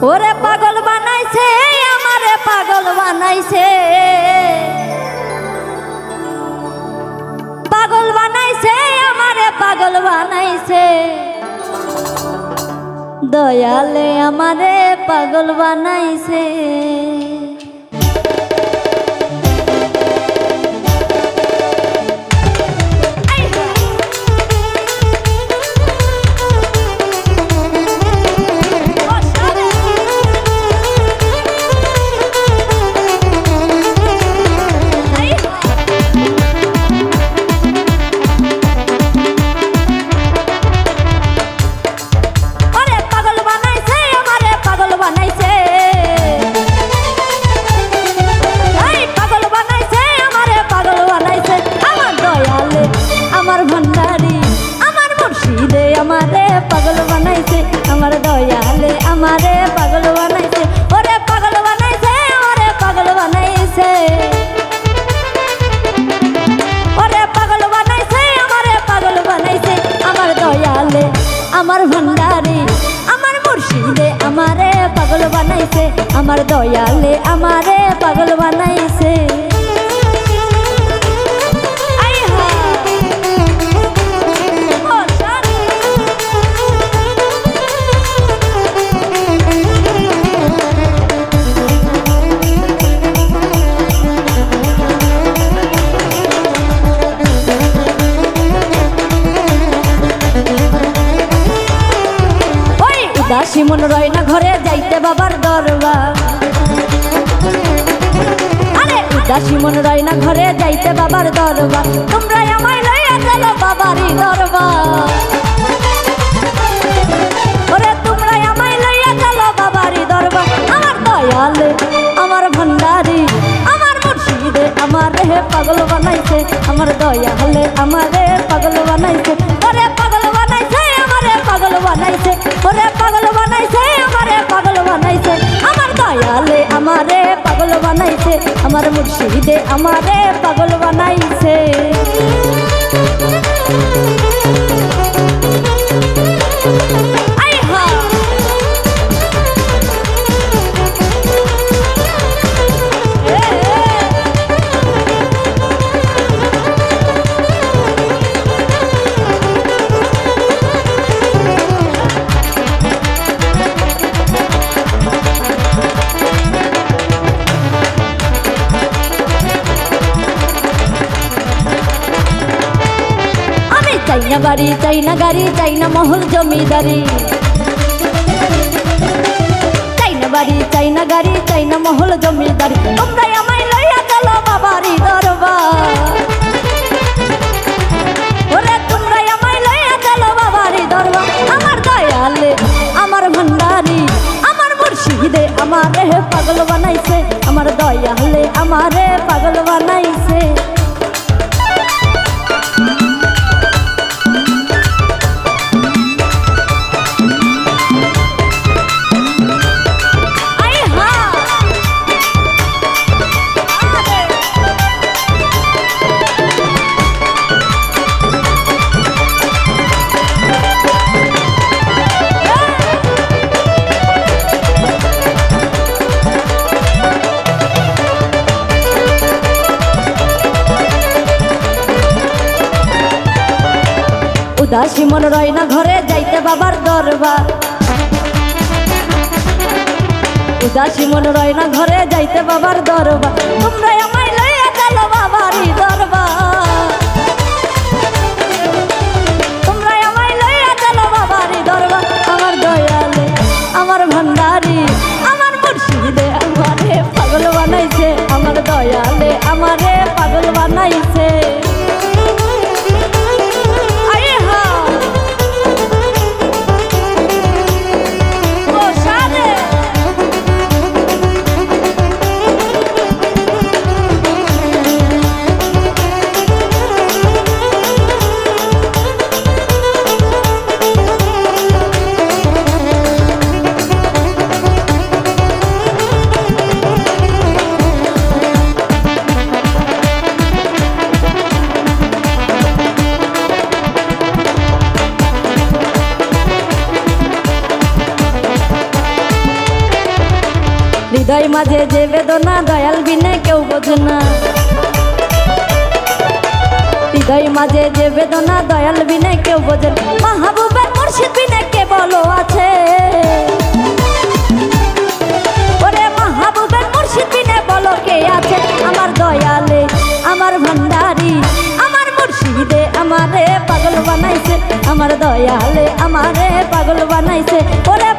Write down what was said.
ওরে পাগল বানাইছে আমারে পাগল বানাইছে পাগল বানাইছে আমারে পাগল বানাইছে দয়ালে আমারে পাগল বানাইছে पागल बनाइसे हमार दयाले हमारे पागल बनाइसे ओरे पागल बनाइसे हमारे पागल बनाइसे ओरे पागल बनाइसे हमारे पागल बनाइसे हमार दयाले हमार भंडारी हमार मुर्शिदे हमारे पागल बनाइसे हमार दयाले हमारे पागल बनाइसे दासी मन रही ना घरे जाइते बाबार दरबार अरे उदासी मन रही ना घरे जाइते बाबार दरबार तुमरा आमाय लइया चलो बाबारी दरबार ओरे तुमरा आमाय लइया चलो बाबारी दरबार আমার দয়ালে আমার ভন্ডারি আমার মুর্শিদে আমারে পাগল বানাইছে আমার দয়ালে আমারে পাগল বানাইছে ওরে পাগল বানাইছে আমারে পাগল বানাইছে ओरे पागल बनाइसे हमारे पागल बनाइसे हमार दयाले हमारे पागल बनाइसे हमार मुर्शिदे हमारे पागल बनाइसे चाइना बाड़ी चाइना गाड़ी चाइना महल जमीदारी चाइना बाड़ी चाइना गाड़ी चाइना महल जमीदारी तुमरा आमाय लइया चलो बाबारी दरबार ओरे तुमरा आमाय लइया चलो बाबारी दरबार আমার দয়ালে আমার ভন্ডারি আমার মুর্শিদে আমারে পাগল বানাইছে আমার দয়ালে আমারে পাগল বানাইছে उदासी मन रही ना घरे जाइते बाबार दरबार उदासी मन रही ना घरे जाइते बाबार दरबार तुमरा आमाय लइया चलो बाबारी दरबार तुमरा आमाय लइया चलो बाबारी दरबार আমার দয়ালে আমার ভন্ডারি আমার মুর্শিদে আমারে পাগল বানাইছে আমার দয়ালে আমারে পাগল বানাইছে হৃদয় মাঝে যে বেদনা দয়াল বিনে কেউ বোঝে না। হৃদয় মাঝে যে বেদনা দয়াল বিনে কেউ বোঝে না। মাহবুবের মুর্শিদ বিনে কে বলো আছে, ওরে মাহবুবের মুর্শিদ বিনে বলো কে আছে। আমার দয়ালে আমার ভান্ডারি আমার মুর্শিদে আমারে পাগল বানাইছে, আমার দয়ালে আমারে পাগল বানাইছে। ওরে